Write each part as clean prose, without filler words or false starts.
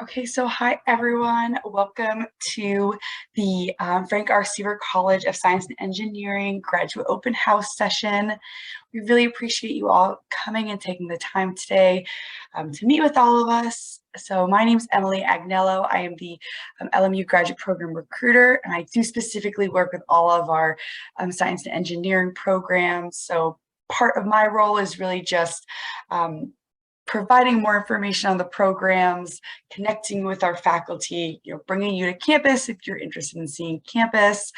Okay, so hi everyone. Welcome to the Frank R. Seaver College of Science and Engineering graduate open house session. We really appreciate you all coming and taking the time today to meet with all of us. So my name is Emily Agnello. I am the LMU graduate program recruiter, and I do specifically work with all of our science and engineering programs. So part of my role is really just providing more information on the programs, connecting with our faculty, bringing you to campus if you're interested in seeing campus,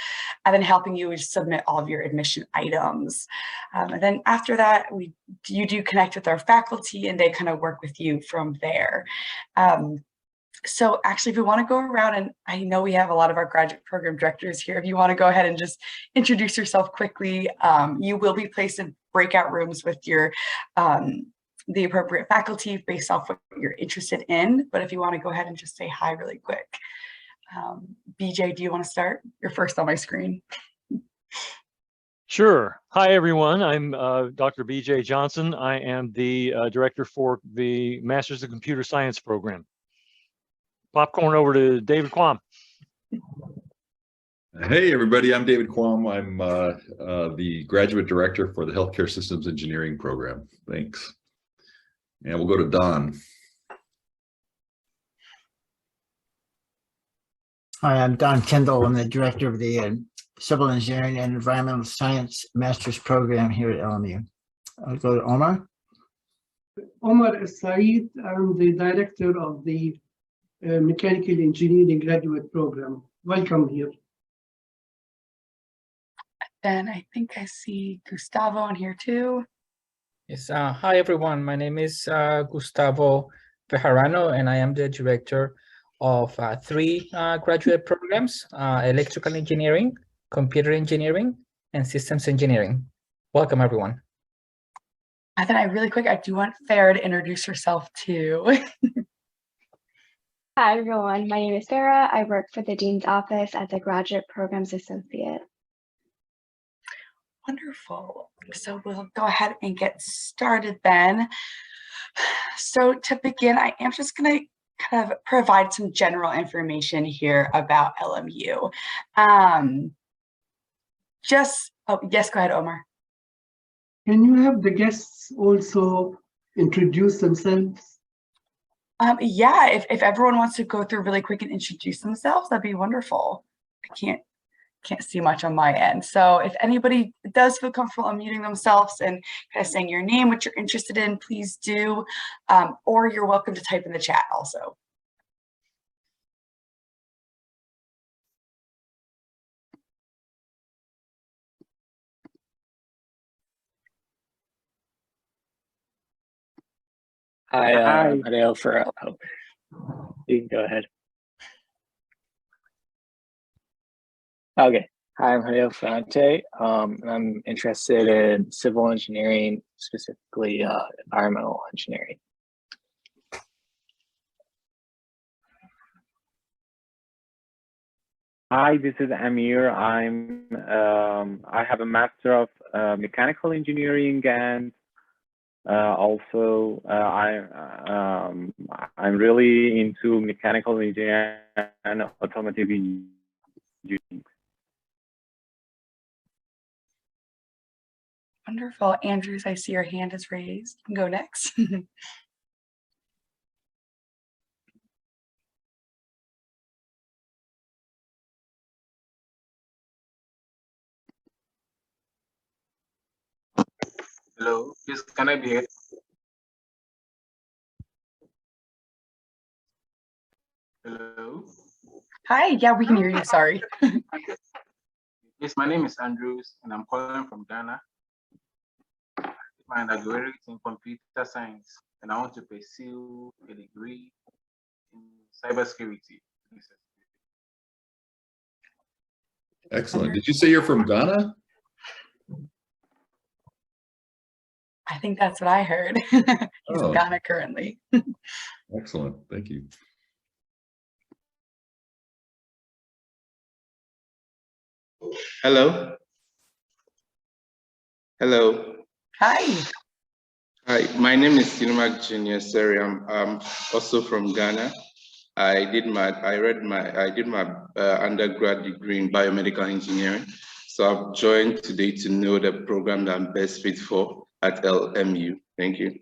and then helping you submit all of your admission items. And then after that, you do connect with our faculty and they kind of work with you from there. So actually, if we want to go around, and I know we have a lot of our graduate program directors here, if you want to go ahead and just introduce yourself quickly, you will be placed in breakout rooms with your the appropriate faculty based off what you're interested in. But if you want to go ahead and just say hi really quick. BJ, do you want to start? You're first on my screen. Sure. Hi, everyone. I'm Dr. BJ Johnson. I am the director for the Masters of Computer Science program. Popcorn over to David Quam. Hey, everybody. I'm David Quam. I'm the graduate director for the Healthcare Systems Engineering program. Thanks. And we'll go to Don. Hi, I'm Don Kendall. I'm the director of the Civil Engineering and Environmental Science Master's Program here at LMU. I'll go to Omar. Omar Saeed. I'm the director of the Mechanical Engineering Graduate Program. Welcome here. And I think I see Gustavo in here too. Yes, hi everyone. My name is Gustavo Bejarano, and I am the director of three graduate programs: electrical engineering, computer engineering, and systems engineering. Welcome, everyone. And then I do want Farah to introduce herself too. Hi, everyone. My name is Farah. I work for the Dean's Office as a Graduate Programs Associate. Wonderful. So we'll go ahead and get started then. So to begin, I am just going to kind of provide some general information here about LMU. Oh, yes, go ahead, Omar. Can you have the guests also introduce themselves? Yeah, if everyone wants to go through really quick and introduce themselves, that'd be wonderful. I can't see much on my end. So if anybody does feel comfortable unmuting themselves and kind of saying your name, what you're interested in, please do. Or you're welcome to type in the chat also. Hi, Adele for you can go ahead. Okay. Hi, I'm Hideo Ferrante. I'm interested in civil engineering, specifically environmental engineering. Hi, this is Amir. I have a Master of Mechanical Engineering, and also I'm really into mechanical engineering and automotive engineering. Wonderful. Andrews, I see your hand is raised. You can go next. Hello, please can I be heard? Hello. Hi, yeah, we can hear you. Sorry. Yes, my name is Andrews, and I'm calling from Ghana. My undergraduate in computer science, and I want to pursue a degree in cybersecurity. Excellent. Did you say you're from Ghana? I think that's what I heard. He's in Ghana currently. Excellent. Thank you. Hello. Hello. Hi. Hi, my name is Sinumak Junior Seri. I'm also from Ghana. I did my undergrad degree in biomedical engineering. So I've joined today to know the program that I'm best fit for at LMU. Thank you.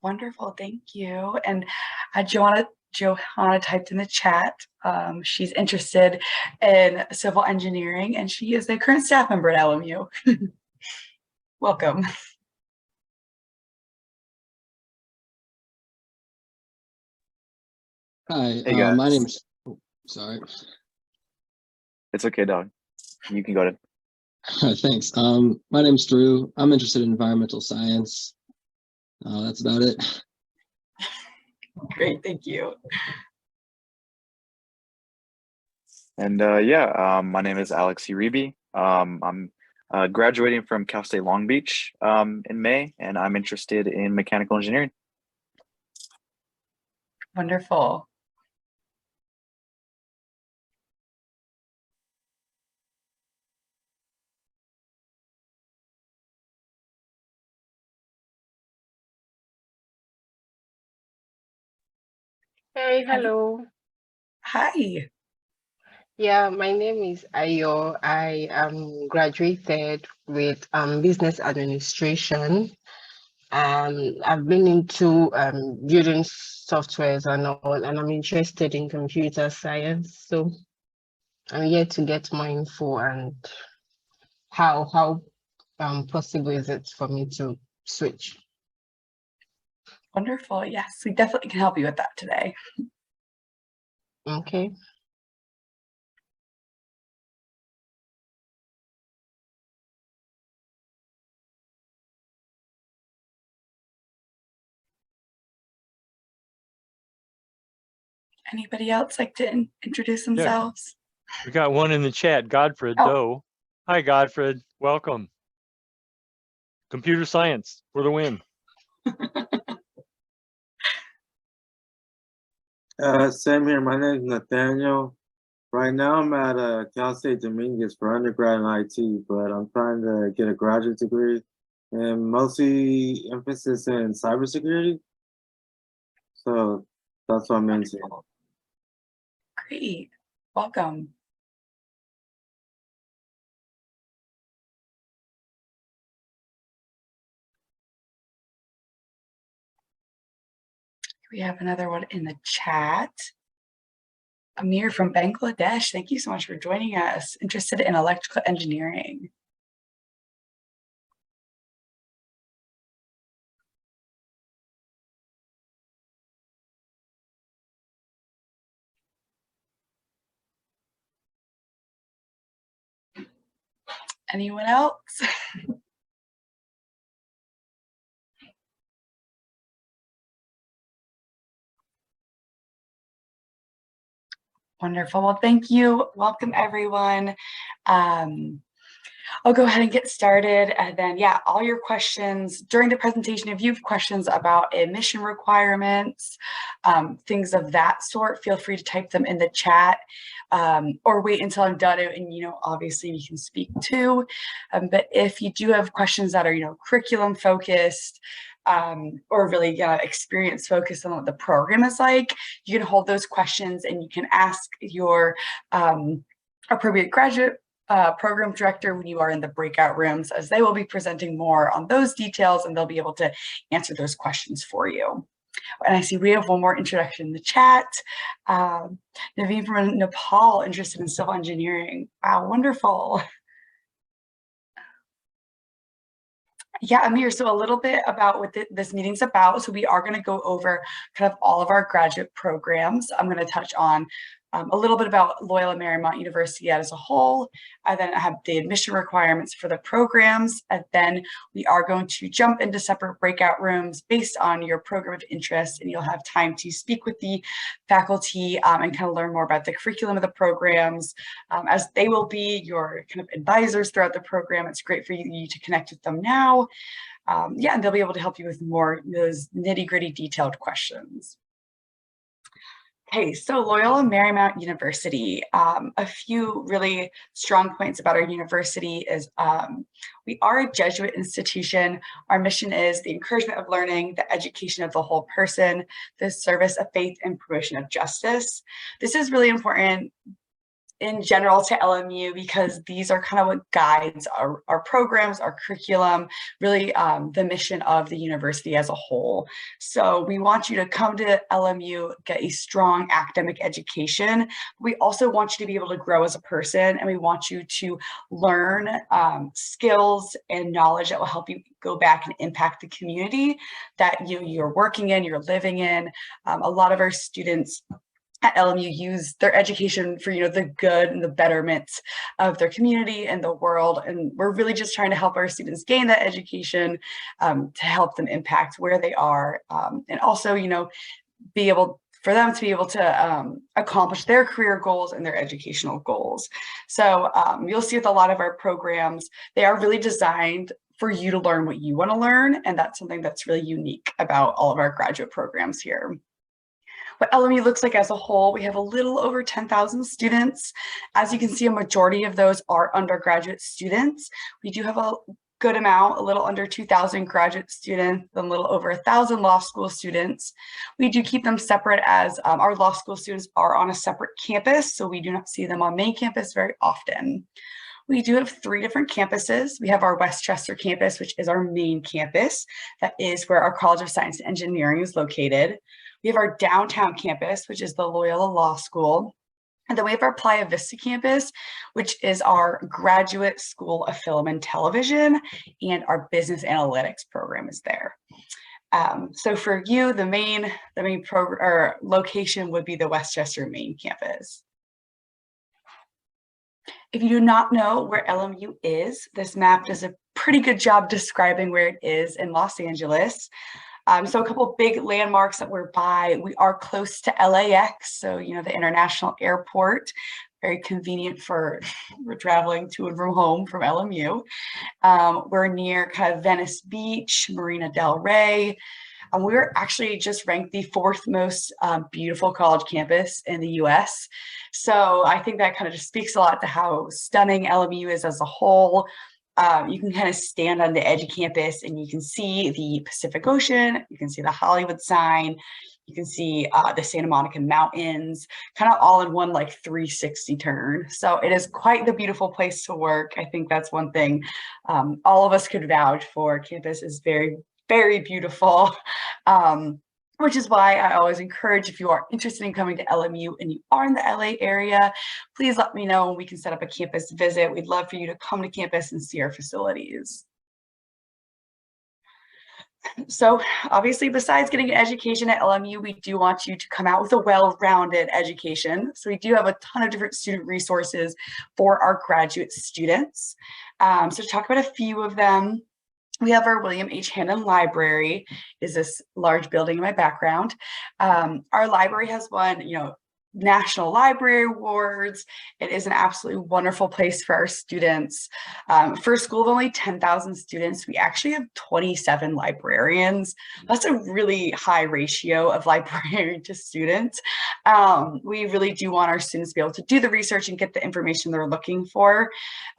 Wonderful, thank you. And Johanna typed in the chat. She's interested in civil engineering, and she is a current staff member at LMU. Welcome. Hi, Hey guys. my name's, sorry. It's okay, dog. You can go ahead. Thanks. My name's Drew. I'm interested in environmental science. That's about it. Great, thank you. And my name is Alex Uribe. I'm graduating from Cal State Long Beach in May, and I'm interested in mechanical engineering. Wonderful. Hey, hello. Hi. Yeah, my name is Ayo. I graduated with business administration. I've been into building softwares and all, and I'm interested in computer science. So I'm here to get more info and how possible is it for me to switch? Wonderful. Yes, we definitely can help you with that today. Okay. Anybody else like to introduce themselves? We got one in the chat, Godfred Oh. Doe. Hi, Godfred. Welcome. Computer science for the win. Same here. My name is Nathaniel. Right now, I'm at Cal State Dominguez for undergrad in IT, but I'm trying to get a graduate degree and mostly emphasis in cybersecurity. So that's what I'm into. Great. Welcome. We have another one in the chat. Amir from Bangladesh, thank you so much for joining us. Interested in electrical engineering. Anyone else? Wonderful. Well, thank you. Welcome, everyone. I'll go ahead and get started. And then, yeah, all your questions during the presentation, if you have questions about admission requirements, things of that sort, feel free to type them in the chat or wait until I'm done. And, obviously we can speak too. But if you do have questions that are, curriculum focused, or really experience focused on what the program is like, you can hold those questions and you can ask your appropriate graduate program director when you are in the breakout rooms, as they will be presenting more on those details and they'll be able to answer those questions for you. And I see we have one more introduction in the chat. Naveen from Nepal, interested in civil engineering. Wow, wonderful. Yeah, Amir, so a little bit about what this meeting's about. So we are going to go over kind of all of our graduate programs. I'm going to touch on a little bit about Loyola Marymount University as a whole. I then have the admission requirements for the programs. And then we are going to jump into separate breakout rooms based on your program of interest. And you'll have time to speak with the faculty and kind of learn more about the curriculum of the programs, as they will be your kind of advisors throughout the program. It's great for you to connect with them now. Yeah, and they'll be able to help you with more those nitty-gritty detailed questions. Okay, so Loyola Marymount University, a few really strong points about our university is we are a Jesuit institution. Our mission is the encouragement of learning, the education of the whole person, the service of faith and promotion of justice. This is really important in general to LMU because these are kind of what guides our programs, our curriculum, really the mission of the university as a whole. So we want you to come to LMU, get a strong academic education. We also want you to be able to grow as a person, and we want you to learn skills and knowledge that will help you go back and impact the community that you're working in, you're living in. A lot of our students at LMU use their education for, the good and the betterment of their community and the world. And we're really just trying to help our students gain that education to help them impact where they are. And also, for them to be able to accomplish their career goals and their educational goals. So you'll see with a lot of our programs, they are really designed for you to learn what you want to learn. And that's something that's really unique about all of our graduate programs here. What LMU looks like as a whole, we have a little over 10,000 students. As you can see, a majority of those are undergraduate students. We do have a good amount, a little under 2,000 graduate students, and a little over 1,000 law school students. We do keep them separate as our law school students are on a separate campus, so we do not see them on main campus very often. We do have 3 different campuses. We have our Westchester campus, which is our main campus. That is where our College of Science and Engineering is located. We have our downtown campus, which is the Loyola Law School. And then we have our Playa Vista campus, which is our Graduate School of Film and Television, and our Business Analytics program is there. So for you, the main location would be the Westchester main campus. If you do not know where LMU is, this map does a pretty good job describing where it is in Los Angeles. So a couple of big landmarks that we're by, we are close to LAX, so the international airport, very convenient for traveling to and from home from LMU. We're near kind of Venice Beach, Marina del Rey. We're actually just ranked the 4th most beautiful college campus in the US. So I think that kind of just speaks a lot to how stunning LMU is as a whole. You can kind of stand on the edge of campus and you can see the Pacific Ocean, you can see the Hollywood sign, you can see the Santa Monica Mountains, kind of all in one 360 turn. So it is quite the beautiful place to work. I think that's one thing all of us could vouch for. Campus is very, very beautiful. Which is why I always encourage, if you are interested in coming to LMU and you are in the LA area, please let me know and we can set up a campus visit. We'd love for you to come to campus and see our facilities. So obviously, besides getting an education at LMU, we do want you to come out with a well-rounded education. So we do have a ton of different student resources for our graduate students. So to talk about a few of them, we have our William H. Hannon Library, is this large building in my background. Our library has won, National Library Awards. It is an absolutely wonderful place for our students. For a school of only 10,000 students, we actually have 27 librarians. That's a really high ratio of librarian to students. We really do want our students to be able to do the research and get the information they're looking for.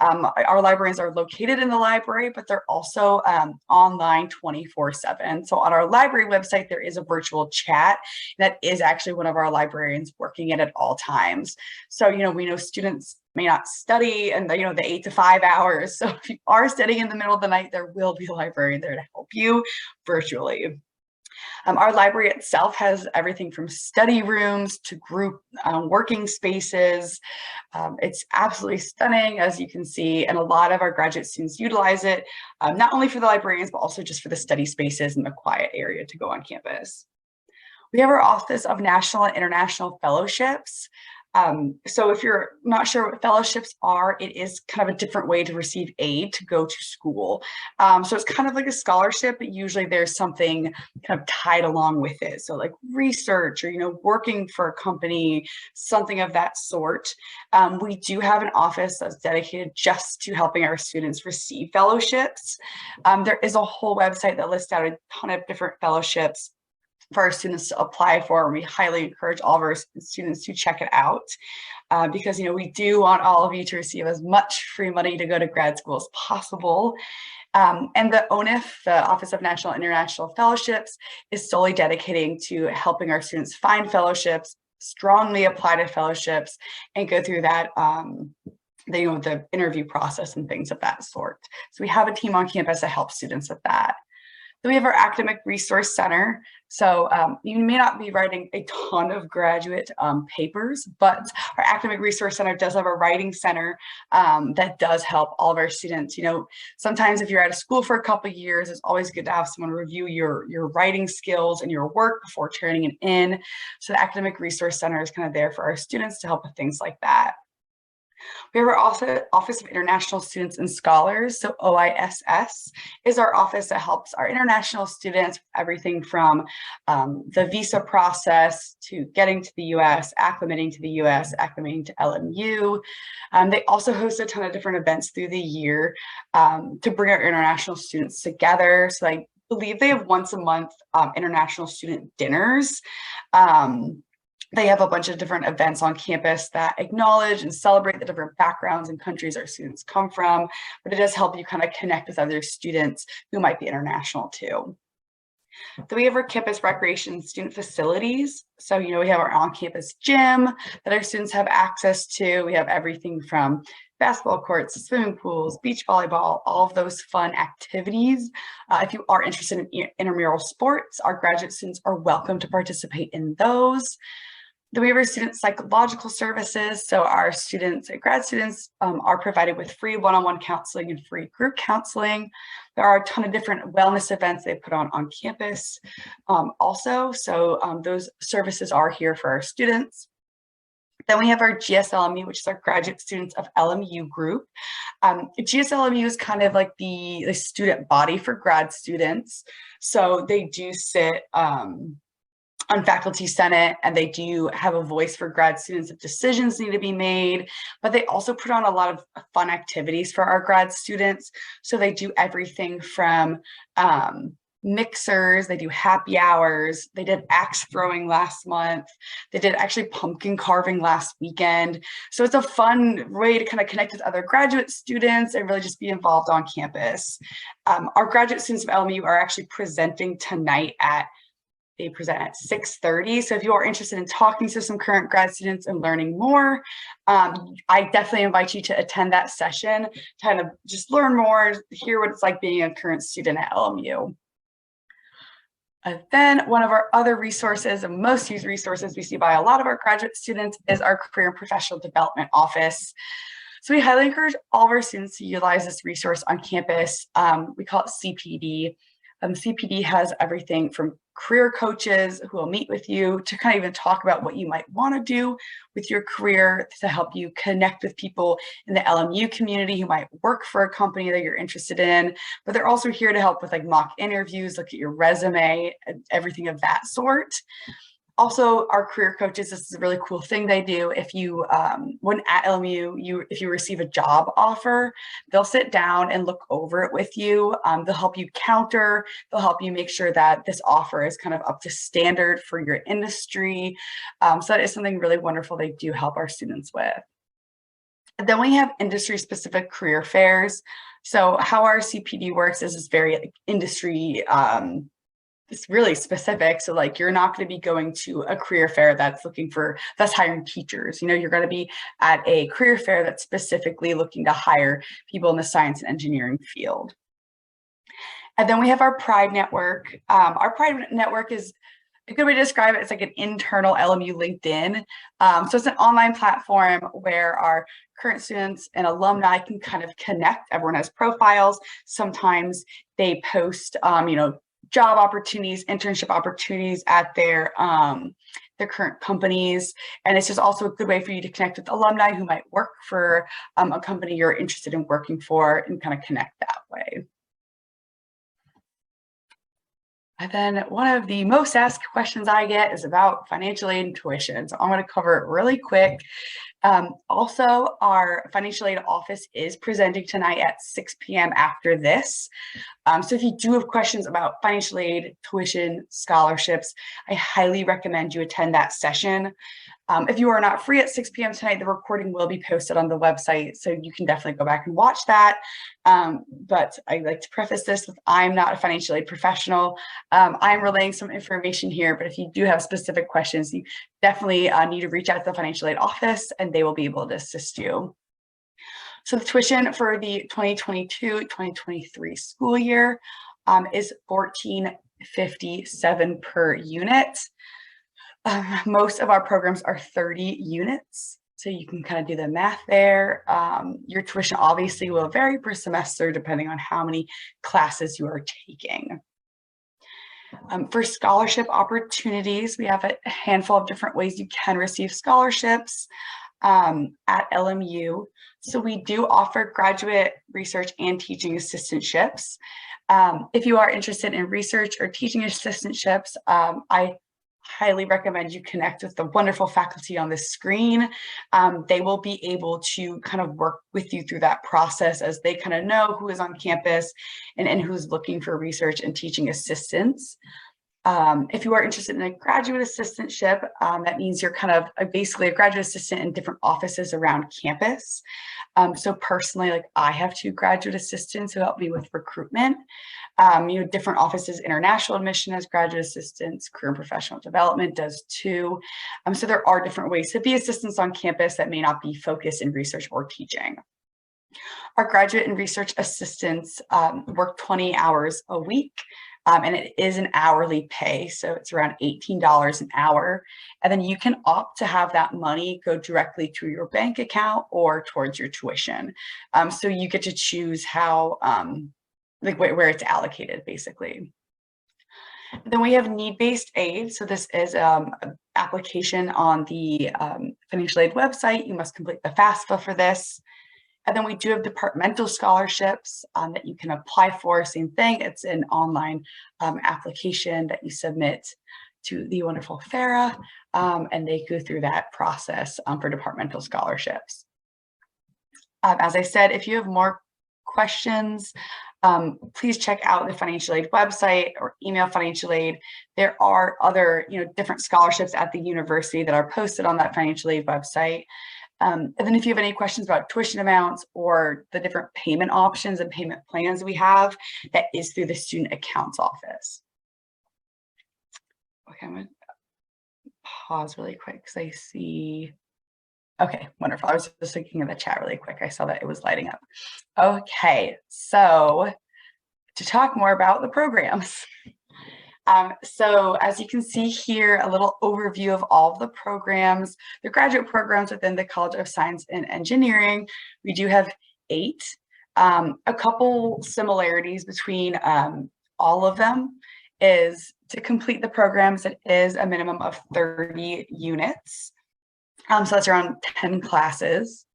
Our librarians are located in the library, but they're also online 24/7. So on our library website, there is a virtual chat that is actually one of our librarians working at all times. So, we know students may not study in the 8 to 5 hours. So if you are studying in the middle of the night, there will be a librarian there to help you virtually. Our library itself has everything from study rooms to group working spaces. It's absolutely stunning, as you can see, and a lot of our graduate students utilize it, not only for the librarians, but also just for the study spaces and the quiet area to go on campus. We have our Office of National and International Fellowships. So if you're not sure what fellowships are, it is kind of a different way to receive aid to go to school. So it's kind of like a scholarship, but usually there's something kind of tied along with it. So like research or, working for a company, something of that sort. We do have an office that's dedicated just to helping our students receive fellowships. There is a whole website that lists out a ton of different fellowships for our students to apply for, and we highly encourage all of our students to check it out because, you know, we do want all of you to receive as much free money to go to grad school as possible. And the ONIF, the Office of National and International Fellowships, is solely dedicating to helping our students find fellowships, strongly apply to fellowships, and go through that the interview process and things of that sort. So we have a team on campus that helps students with that. Then we have our Academic Resource Center. So you may not be writing a ton of graduate papers, but our Academic Resource Center does have a writing center that does help all of our students. You know, sometimes if you're at a school for a couple of years, it's always good to have someone review your writing skills and your work before turning it in. So the Academic Resource Center is kind of there for our students to help with things like that. We have our Office of International Students and Scholars, so OISS is our office that helps our international students with everything from the visa process to getting to the US, acclimating to the US, acclimating to LMU. They also host a ton of different events through the year to bring our international students together. So I believe they have once a month international student dinners. They have a bunch of different events on campus that acknowledge and celebrate the different backgrounds and countries our students come from, but it does help you kind of connect with other students who might be international too. Then we have our campus recreation student facilities. So, you know, we have our on-campus gym that our students have access to. We have everything from basketball courts, swimming pools, beach volleyball, all of those fun activities. If you are interested in intramural sports, our graduate students are welcome to participate in those. Then we have our student psychological services. So our students, grad students, are provided with free one-on-one counseling and free group counseling. There are a ton of different wellness events they put on campus also. So those services are here for our students. Then we have our GSLMU, which is our Graduate Students of LMU group. GSLMU is kind of like the student body for grad students. So they do sit on faculty senate, and they do have a voice for grad students if decisions need to be made, but they also put on a lot of fun activities for our grad students. So they do everything from mixers, they do happy hours, they did axe throwing last month, they did actually pumpkin carving last weekend. So it's a fun way to kind of connect with other graduate students and really just be involved on campus. Our graduate students of LMU are actually presenting tonight they present at 6:30. So if you are interested in talking to some current grad students and learning more, I definitely invite you to attend that session, to kind of just learn more, hear what it's like being a current student at LMU. Then one of our other resources and most used resources we see by a lot of our graduate students is our Career and Professional Development Office. So we highly encourage all of our students to utilize this resource on campus. We call it CPD. CPD has everything from career coaches who will meet with you to kind of even talk about what you might want to do with your career, to help you connect with people in the LMU community who might work for a company that you're interested in. But they're also here to help with like mock interviews, look at your resume, and everything of that sort. Also, our career coaches, this is a really cool thing they do. If you, when at LMU, if you receive a job offer, they'll sit down and look over it with you. They'll help you counter, they'll help you make sure that this offer is kind of up to standard for your industry. So that is something really wonderful they do help our students with. And then we have industry-specific career fairs. So how our CPD works is it's very like, industry it's really specific. So like, you're not going to be going to a career fair that's hiring teachers. You know, you're going to be at a career fair that's specifically looking to hire people in the science and engineering field. And then we have our Pride Network. Our Pride Network is a good way to describe it. It's like an internal LMU LinkedIn. So it's an online platform where our current students and alumni can kind of connect. Everyone has profiles. Sometimes they post, you know, job opportunities, internship opportunities at their current companies. And it's just also a good way for you to connect with alumni who might work for a company you're interested in working for and kind of connect that way. And then one of the most asked questions I get is about financial aid and tuition. So I'm going to cover it really quick. Also, our financial aid office is presenting tonight at 6 p.m. after this. So if you do have questions about financial aid, tuition, scholarships, I highly recommend you attend that session. If you are not free at 6 p.m. tonight, the recording will be posted on the website, so you can definitely go back and watch that. But I'd like to preface this with, I'm not a financial aid professional. I'm relaying some information here, but if you do have specific questions, you definitely need to reach out to the financial aid office and they will be able to assist you. So the tuition for the 2022-2023 school year is $14.57 per unit. Most of our programs are 30 units, so you can kind of do the math there. Your tuition obviously will vary per semester depending on how many classes you are taking. For scholarship opportunities, we have a handful of different ways you can receive scholarships at LMU. So we do offer graduate research and teaching assistantships. If you are interested in research or teaching assistantships, I highly recommend you connect with the wonderful faculty on the screen. They will be able to kind of work with you through that process as they kind of know who is on campus and who's looking for research and teaching assistants. If you are interested in a graduate assistantship, that means you're kind of basically a graduate assistant in different offices around campus. So personally, like I have 2 graduate assistants who help me with recruitment. Different offices, international admission as graduate assistants, career and professional development does too. So there are different ways to be assistants on campus that may not be focused in research or teaching. Our graduate and research assistants work 20 hours a week. And it is an hourly pay, so it's around $18 an hour. And then you can opt to have that money go directly to your bank account or towards your tuition. So you get to choose how, like where it's allocated, basically. Then we have need-based aid. So this is an application on the financial aid website. You must complete the FAFSA for this. And then we do have departmental scholarships that you can apply for. Same thing, it's an online application that you submit to the wonderful Farah, and they go through that process for departmental scholarships. As I said, if you have more questions, please check out the financial aid website or email financial aid. There are other different scholarships at the university that are posted on that financial aid website. And then if you have any questions about tuition amounts or the different payment options and payment plans we have, that is through the student accounts office. Okay, I'm gonna pause really quick because I see, okay, wonderful. I was just looking in the chat really quick. I saw that it was lighting up. Okay, so to talk more about the programs. So as you can see here, a little overview of all of the programs, the graduate programs within the College of Science and Engineering. We do have 8. A couple similarities between all of them is to complete the programs, it is a minimum of 30 units. So that's around 10 classes.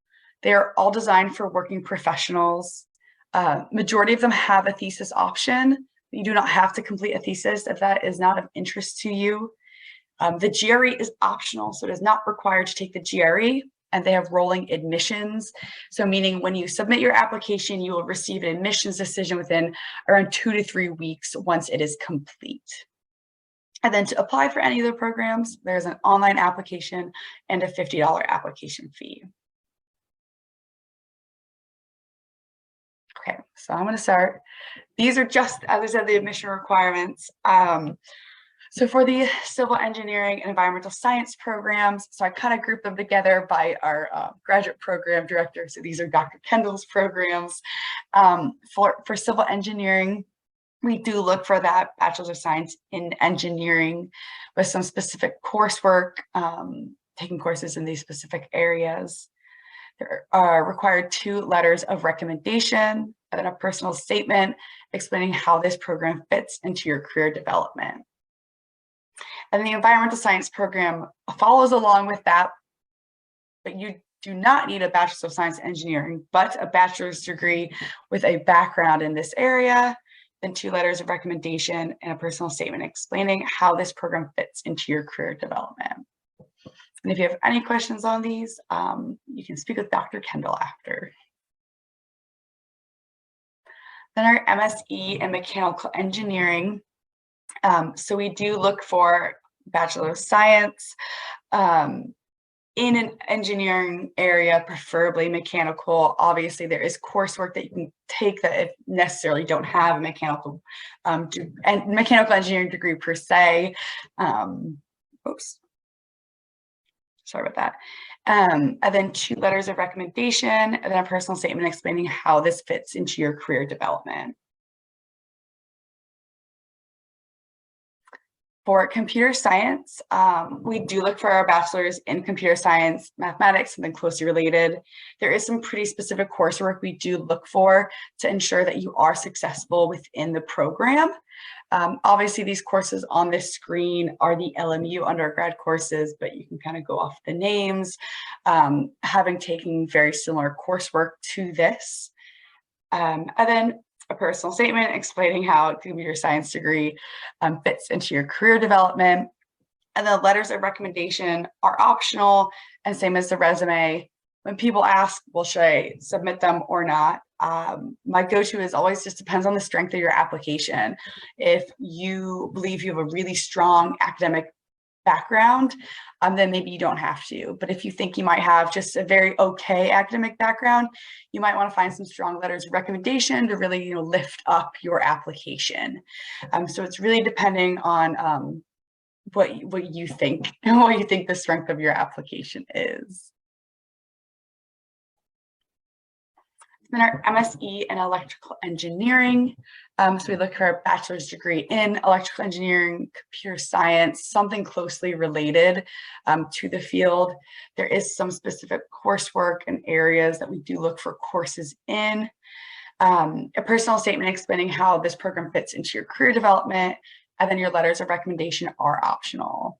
They're all designed for working professionals. Majority of them have a thesis option. You do not have to complete a thesis if that is not of interest to you. The GRE is optional, so it is not required to take the GRE, and they have rolling admissions. So meaning when you submit your application, you will receive an admissions decision within around 2 to 3 weeks once it is complete. And then to apply for any of the programs, there's an online application and a $50 application fee. Okay, so I'm going to start. These are just, as I said, the admission requirements. So for the civil engineering and environmental science programs, so I kind of grouped them together by our graduate program director. So these are Dr. Kendall's programs. For civil engineering, we do look for that Bachelor's of Science in Engineering with some specific coursework, taking courses in these specific areas. There are required 2 letters of recommendation and then a personal statement explaining how this program fits into your career development. And the environmental science program follows along with that, but you do not need a Bachelor's of Science Engineering, but a bachelor's degree with a background in this area, then 2 letters of recommendation and a personal statement explaining how this program fits into your career development. And if you have any questions on these, you can speak with Dr. Kendall after. Then our MSE in mechanical engineering. So we do look for Bachelor of Science in an engineering area, preferably mechanical. Obviously, there is coursework that you can take that if necessarily don't have a mechanical engineering degree per se. Oops. Sorry about that. And then 2 letters of recommendation, and then a personal statement explaining how this fits into your career development. For computer science, we do look for our bachelor's in computer science, mathematics, something closely related. There is some pretty specific coursework we do look for to ensure that you are successful within the program. Obviously, these courses on this screen are the LMU undergrad courses, but you can kind of go off the names, having taken very similar coursework to this. And then a personal statement explaining how a computer science degree fits into your career development. And the letters of recommendation are optional, and same as the resume. When people ask, well, should I submit them or not? My go-to is always just depends on the strength of your application. If you believe you have a really strong academic background, then maybe you don't have to. But if you think you might have just a very okay academic background, you might want to find some strong letters of recommendation to really, lift up your application. So it's really depending on what you think and what you think the strength of your application is. Then our MSE in electrical engineering. So we look for a bachelor's degree in electrical engineering, computer science, something closely related to the field. There is some specific coursework and areas that we do look for courses in. A personal statement explaining how this program fits into your career development, and then your letters of recommendation are optional.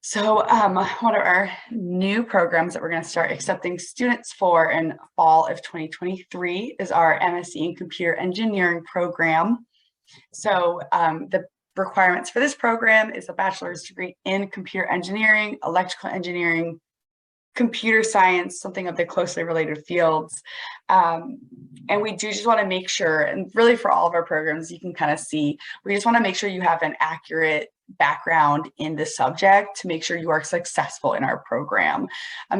So one of our new programs that we're going to start accepting students for in fall of 2023 is our MSc in Computer Engineering program. So the requirements for this program is a bachelor's degree in computer engineering, electrical engineering, computer science, something of the closely related fields. And we do just want to make sure, and really for all of our programs, you can kind of see, we just want to make sure you have an accurate background in the subject to make sure you are successful in our program.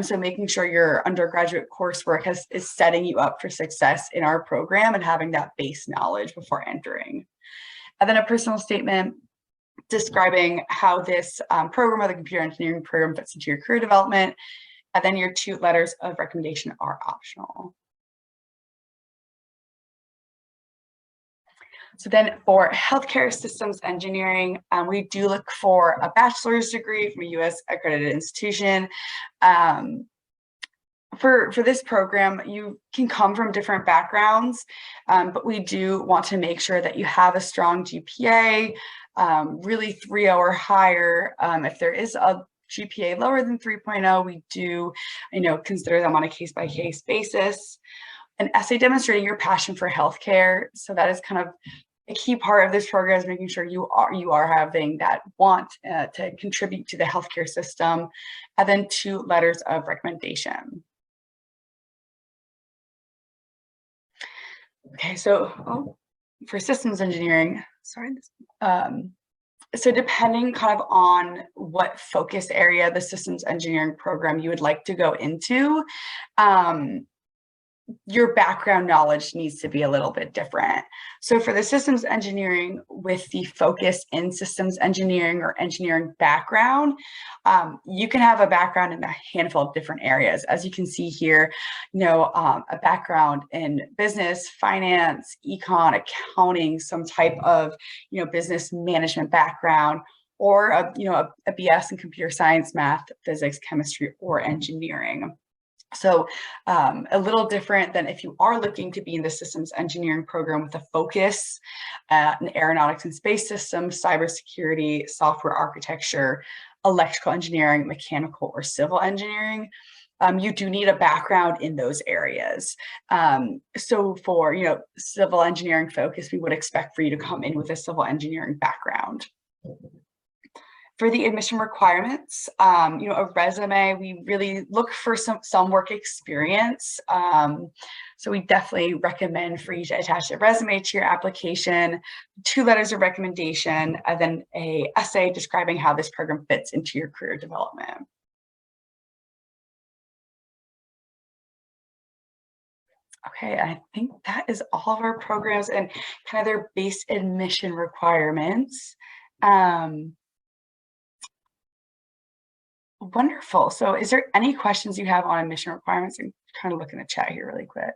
So making sure your undergraduate coursework is setting you up for success in our program and having that base knowledge before entering. And then a personal statement describing how this program or the computer engineering program fits into your career development. And then your 2 letters of recommendation are optional. So then for healthcare systems engineering, we do look for a bachelor's degree from a US accredited institution. For this program, you can come from different backgrounds, but we do want to make sure that you have a strong GPA, really 3.0 or higher. If there is a GPA lower than 3.0, we do, consider them on a case-by-case basis. An essay demonstrating your passion for healthcare. So that is kind of a key part of this program, is making sure you are having that want to contribute to the healthcare system, and then 2 letters of recommendation. Okay, so for systems engineering, sorry. So depending kind of on what focus area the systems engineering program you would like to go into, your background knowledge needs to be a little bit different. So for the systems engineering with the focus in systems engineering or engineering background, you can have a background in a handful of different areas. As you can see here, a background in business, finance, econ, accounting, some type of, business management background, or a BS in computer science, math, physics, chemistry, or engineering. So a little different than if you are looking to be in the systems engineering program with a focus in aeronautics and space systems, cybersecurity, software architecture, electrical engineering, mechanical or civil engineering. you do need a background in those areas. So for, civil engineering focus, we would expect for you to come in with a civil engineering background. For the admission requirements, a resume, we really look for some work experience. So we definitely recommend for you to attach a resume to your application, 2 letters of recommendation, and then an essay describing how this program fits into your career development. Okay, I think that is all of our programs and kind of their base admission requirements. Wonderful. So is there any questions you have on admission requirements? And kind of look in the chat here really quick.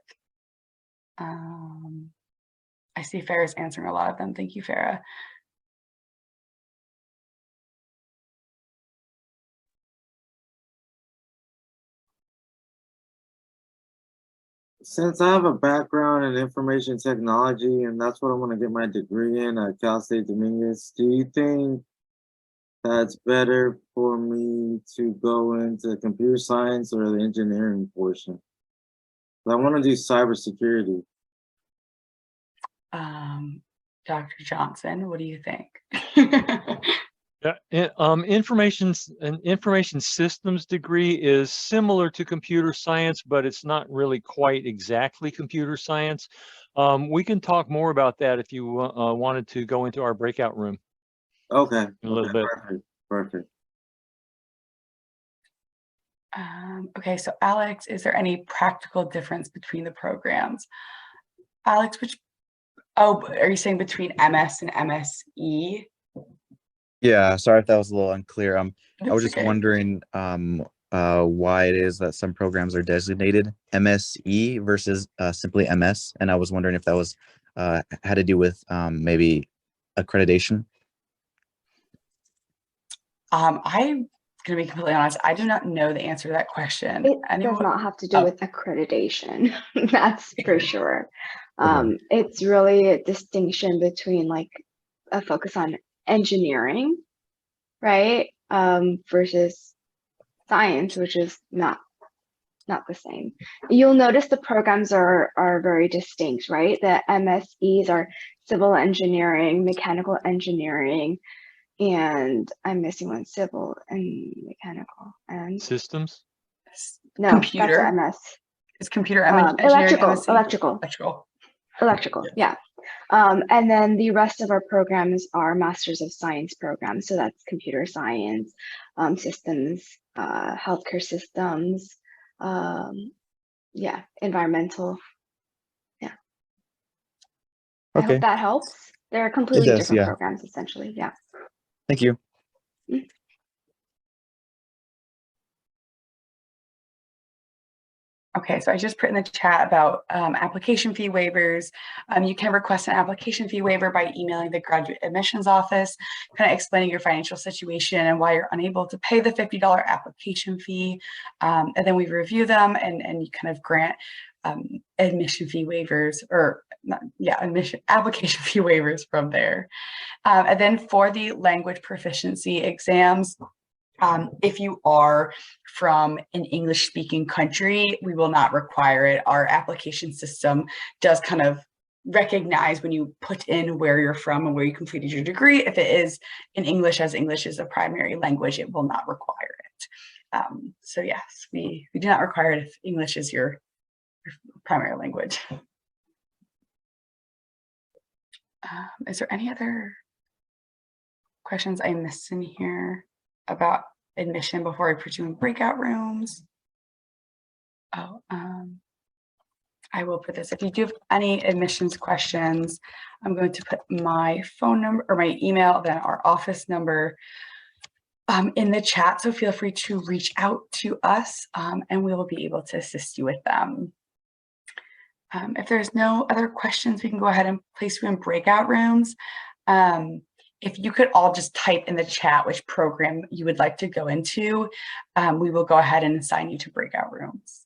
I see Farah's answering a lot of them. Thank you, Farah. Since I have a background in information technology, and that's what I'm going to get my degree in at Cal State Dominguez, do you think that's better for me to go into computer science or the engineering portion? I want to do cybersecurity. Dr. Johnson, what do you think? Yeah, information systems degree is similar to computer science, but it's not really quite exactly computer science. We can talk more about that if you wanted to go into our breakout room. Okay. In a little bit. Perfect. Okay, so Alex, is there any practical difference between the programs? Alex, are you saying between MS and MSE? Yeah, sorry if that was a little unclear. I was just okay. wondering why it is that some programs are designated MSE versus simply MS, and I was wondering if that was had to do with maybe accreditation. Um, I'm going to be completely honest. I do not know the answer to that question. It does not have to do with accreditation. That's for sure. It's really a distinction between like a focus on engineering, right? Versus science, which is not the same. You'll notice the programs are very distinct, right? The MSEs are civil engineering, mechanical engineering, and I'm missing one, civil and mechanical and systems. No, computer. that's MS. Is computer engineering electrical. Yeah. And then the rest of our programs are Masters of Science programs. So that's computer science, systems, healthcare systems, environmental. Yeah. I hope that helps. They're completely different programs, essentially. Yeah. Thank you. Okay, so I just put in the chat about application fee waivers. You can request an application fee waiver by emailing the graduate admissions office, kind of explaining your financial situation and why you're unable to pay the $50 application fee. And then we review them and you kind of grant admission fee waivers application fee waivers from there. And then for the language proficiency exams, if you are from an English-speaking country, we will not require it. Our application system does kind of recognize when you put in where you're from and where you completed your degree. If it is in English, as English is a primary language, it will not require it. So yes, we do not require it if English is your primary language. Is there any other questions I missed in here about admission before I put you in breakout rooms? I will put this. If you do have any admissions questions, I'm going to put my phone number or my email, then our office number in the chat. So feel free to reach out to us and we will be able to assist you with them. If there's no other questions, we can go ahead and place you in breakout rooms. If you could all just type in the chat which program you would like to go into, we will go ahead and assign you to breakout rooms.